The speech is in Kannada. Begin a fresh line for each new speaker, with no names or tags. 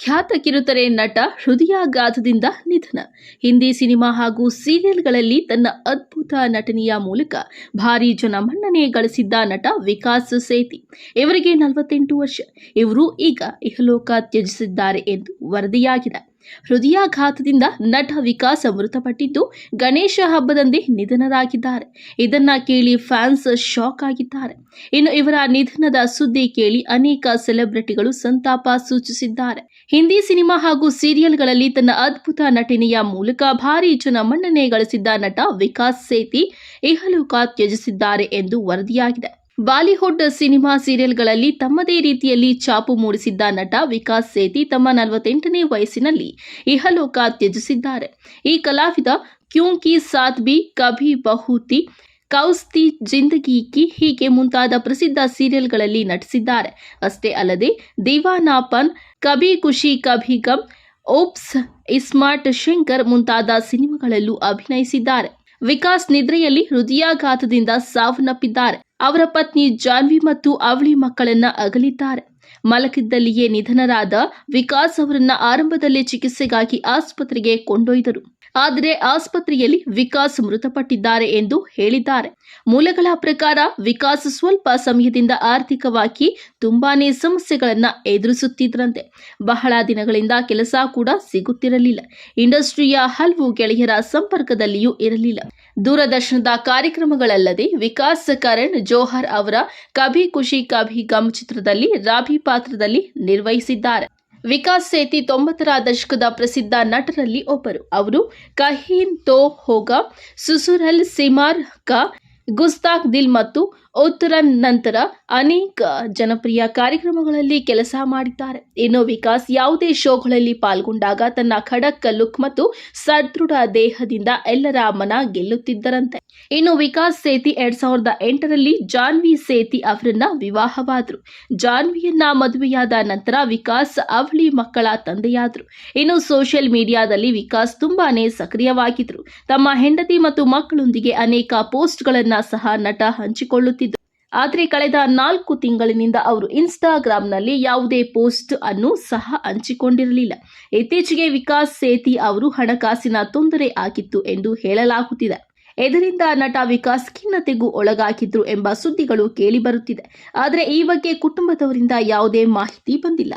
ಖ್ಯಾತ ಕಿರುತೆರೆ ನಟ ಹೃದಯಾಘಾತದಿಂದ ನಿಧನ. ಹಿಂದಿ ಸಿನಿಮಾ ಹಾಗೂ ಸೀರಿಯಲ್ಗಳಲ್ಲಿ ತನ್ನ ಅದ್ಭುತ ನಟನೆಯ ಮೂಲಕ ಭಾರೀ ಜನಮನ್ನಣೆ ಗಳಿಸಿದ್ದ ನಟ ವಿಕಾಸ್ ಸೇಥಿ. ಇವರಿಗೆ 48 ವರ್ಷ. ಇವರು ಈಗ ಇಹಲೋಕ ತ್ಯಜಿಸಿದ್ದಾರೆ ಎಂದು ವರದಿಯಾಗಿದೆ. ಹೃದಯಾಘಾತದಿಂದ ನಟ ವಿಕಾಸ್ ಮೃತಪಟ್ಟಿದ್ದು ಗಣೇಶ ಹಬ್ಬದಂದೇ ನಿಧನರಾಗಿದ್ದಾರೆ. ಇದನ್ನ ಕೇಳಿ ಫ್ಯಾನ್ಸ್ ಶಾಕ್ ಆಗಿದ್ದಾರೆ. ಇನ್ನು ಇವರ ನಿಧನದ ಸುದ್ದಿ ಕೇಳಿ ಅನೇಕ ಸೆಲೆಬ್ರಿಟಿಗಳು ಸಂತಾಪ ಸೂಚಿಸಿದ್ದಾರೆ. ಹಿಂದಿ ಸಿನಿಮಾ ಹಾಗೂ ಸೀರಿಯಲ್ಗಳಲ್ಲಿ ತನ್ನ ಅದ್ಭುತ ನಟನೆಯ ಮೂಲಕ ಭಾರೀ ಜನಮನ್ನಣೆ ಗಳಿಸಿದ್ದ ನಟ ವಿಕಾಸ್ ಸೇಥಿ ಇಹಲೋಕ ತ್ಯಜಿಸಿದ್ದಾರೆ ಎಂದು ವರದಿಯಾಗಿದೆ. ಬಾಲಿವುಡ್ ಸಿನಿಮಾ ಸೀರಿಯಲ್ಗಳಲ್ಲಿ ತಮ್ಮದೇ ರೀತಿಯಲ್ಲಿ ಛಾಪು ಮೂಡಿಸಿದ್ದ ನಟ ವಿಕಾಸ್ ಸೇಥಿ ತಮ್ಮ 48ನೇ ವಯಸ್ಸಿನಲ್ಲಿ ಇಹಲೋಕ ತ್ಯಜಿಸಿದ್ದಾರೆ. ಈ ಕಲಾವಿದ ಕ್ಯೂಂಕಿ ಸಾಥ್ ಭಿ ಕಭಿ ಬಹೂ ಥಿ, ಕೌಸ್ತಿ ಜಿಂದಗಿ ಕಿ ಹೀಗೆ ಮುಂತಾದ ಪ್ರಸಿದ್ಧ ಸೀರಿಯಲ್ಗಳಲ್ಲಿ ನಟಿಸಿದ್ದಾರೆ. ಅಷ್ಟೇ ಅಲ್ಲದೆ ದೀವಾನಾಪನ್, ಕಭಿ ಖುಷಿ ಕಭಿ ಗಮ್, ಓಪ್ಸ್, ಇಸ್ಮಾರ್ಟ್ ಶಂಕರ್ ಮುಂತಾದ ಸಿನಿಮಾಗಳಲ್ಲೂ ಅಭಿನಯಿಸಿದ್ದಾರೆ. ವಿಕಾಸ್ ನಿದ್ರೆಯಲ್ಲಿ ಹೃದಯಾಘಾತದಿಂದ ಸಾವನ್ನಪ್ಪಿದ್ದಾರೆ. ಅವರ ಪತ್ನಿ ಜಾನ್ವಿ ಮತ್ತು ಅವಳಿ ಮಕ್ಕಳನ್ನ ಅಗಲಿದ್ದಾರೆ. ಮಲಗಿದ್ದಲ್ಲಿಯೇ ನಿಧನರಾದ ವಿಕಾಸ್ ಅವರನ್ನ ಆರಂಭದಲ್ಲೇ ಚಿಕಿತ್ಸೆಗಾಗಿ ಆಸ್ಪತ್ರೆಗೆ ಕೊಂಡೊಯ್ದರು. ಆದರೆ ಆಸ್ಪತ್ರೆಯಲ್ಲಿ ವಿಕಾಸ್ ಮೃತಪಟ್ಟಿದ್ದಾರೆ ಎಂದು ಹೇಳಿದ್ದಾರೆ. ಮೂಲಗಳ ಪ್ರಕಾರ ವಿಕಾಸ್ ಸ್ವಲ್ಪ ಸಮಯದಿಂದ ಆರ್ಥಿಕವಾಗಿ ತುಂಬಾನೇ ಸಮಸ್ಯೆಗಳನ್ನ ಎದುರಿಸುತ್ತಿದ್ರಂತೆ. ಬಹಳ ದಿನಗಳಿಂದ ಕೆಲಸ ಕೂಡ ಸಿಗುತ್ತಿರಲಿಲ್ಲ. ಇಂಡಸ್ಟ್ರಿಯ ಹಲವು ಗೆಳೆಯರ ಸಂಪರ್ಕದಲ್ಲಿಯೂ ಇರಲಿಲ್ಲ. ದೂರದರ್ಶನದ ಕಾರ್ಯಕ್ರಮಗಳಲ್ಲದೆ ವಿಕಾಸ್ ಕರಣ್ ಜೋಹರ್ ಅವರ ಕಭಿ ಖುಷಿ ಕಭಿ ಗಮ್ ಚಿತ್ರದಲ್ಲಿ ರಾಭಿ ಪಾತ್ರದಲ್ಲಿ ನಿರ್ವಹಿಸಿದ್ದಾರೆ. ವಿಕಾಸ್ ಸೇಥಿ 90ರ ದಶಕದ ಪ್ರಸಿದ್ಧ ನಟರಲ್ಲಿ ಒಬ್ಬರು. ಅವರು ಕಹೀನ್ ತೋ ಹೋಗಾ, ಸುಸುರಲ್ ಸಿಮಾರ್ ಕಾ, ಗುಸ್ತಾಖ್ ದಿಲ್ ಮತ್ತು ಉತ್ತರನ್ ನಂತರ ಅನೇಕ ಜನಪ್ರಿಯ ಕಾರ್ಯಕ್ರಮಗಳಲ್ಲಿ ಕೆಲಸ ಮಾಡಿದ್ದಾರೆ. ಇನ್ನು ವಿಕಾಸ್ ಯಾವುದೇ ಶೋಗಳಲ್ಲಿ ಪಾಲ್ಗೊಂಡಾಗ ತನ್ನ ಖಡಕ್ ಲುಕ್ ಮತ್ತು ಸದೃಢ ದೇಹದಿಂದ ಎಲ್ಲರ ಮನ ಗೆಲ್ಲುತ್ತಿದ್ದರಂತೆ. ಇನ್ನು ವಿಕಾಸ್ ಸೇಥಿ 2008ರಲ್ಲಿ ಜಾನ್ವಿ ಸೇಥಿ ಅವರನ್ನ ವಿವಾಹವಾದರು. ಜಾನ್ವಿಯನ್ನ ಮದುವೆಯಾದ ನಂತರ ವಿಕಾಸ್ ಅವಳಿ ಮಕ್ಕಳ ತಂದೆಯಾದರು. ಇನ್ನು ಸೋಷಿಯಲ್ ಮೀಡಿಯಾದಲ್ಲಿ ವಿಕಾಸ್ ತುಂಬಾನೇ ಸಕ್ರಿಯವಾಗಿದ್ರು. ತಮ್ಮ ಹೆಂಡತಿ ಮತ್ತು ಮಕ್ಕಳೊಂದಿಗೆ ಅನೇಕ ಪೋಸ್ಟ್ಗಳನ್ನ ಸಹ ನಟ ಹಂಚಿಕೊಳ್ಳುತ್ತಿದ್ದರು. ಆದರೆ ಕಳೆದ 4 ತಿಂಗಳಿನಿಂದ ಅವರು ಇನ್ಸ್ಟಾಗ್ರಾಂನಲ್ಲಿ ಯಾವುದೇ ಪೋಸ್ಟ್ ಅನ್ನು ಸಹ ಹಂಚಿಕೊಂಡಿರಲಿಲ್ಲ. ಇತ್ತೀಚೆಗೆ ವಿಕಾಸ್ ಸೇಥಿ ಅವರು ಹಣಕಾಸಿನ ತೊಂದರೆ ಆಗಿತ್ತು ಎಂದು ಹೇಳಲಾಗುತ್ತಿದೆ. ಇದರಿಂದ ನಟ ವಿಕಾಸ್ ಖಿನ್ನತೆಗೂ ಒಳಗಾಗಿದ್ರು ಎಂಬ ಸುದ್ದಿಗಳು ಕೇಳಿಬರುತ್ತಿದೆ. ಆದರೆ ಈ ಬಗ್ಗೆ ಕುಟುಂಬದವರಿಂದ ಯಾವುದೇ ಮಾಹಿತಿ ಬಂದಿಲ್ಲ.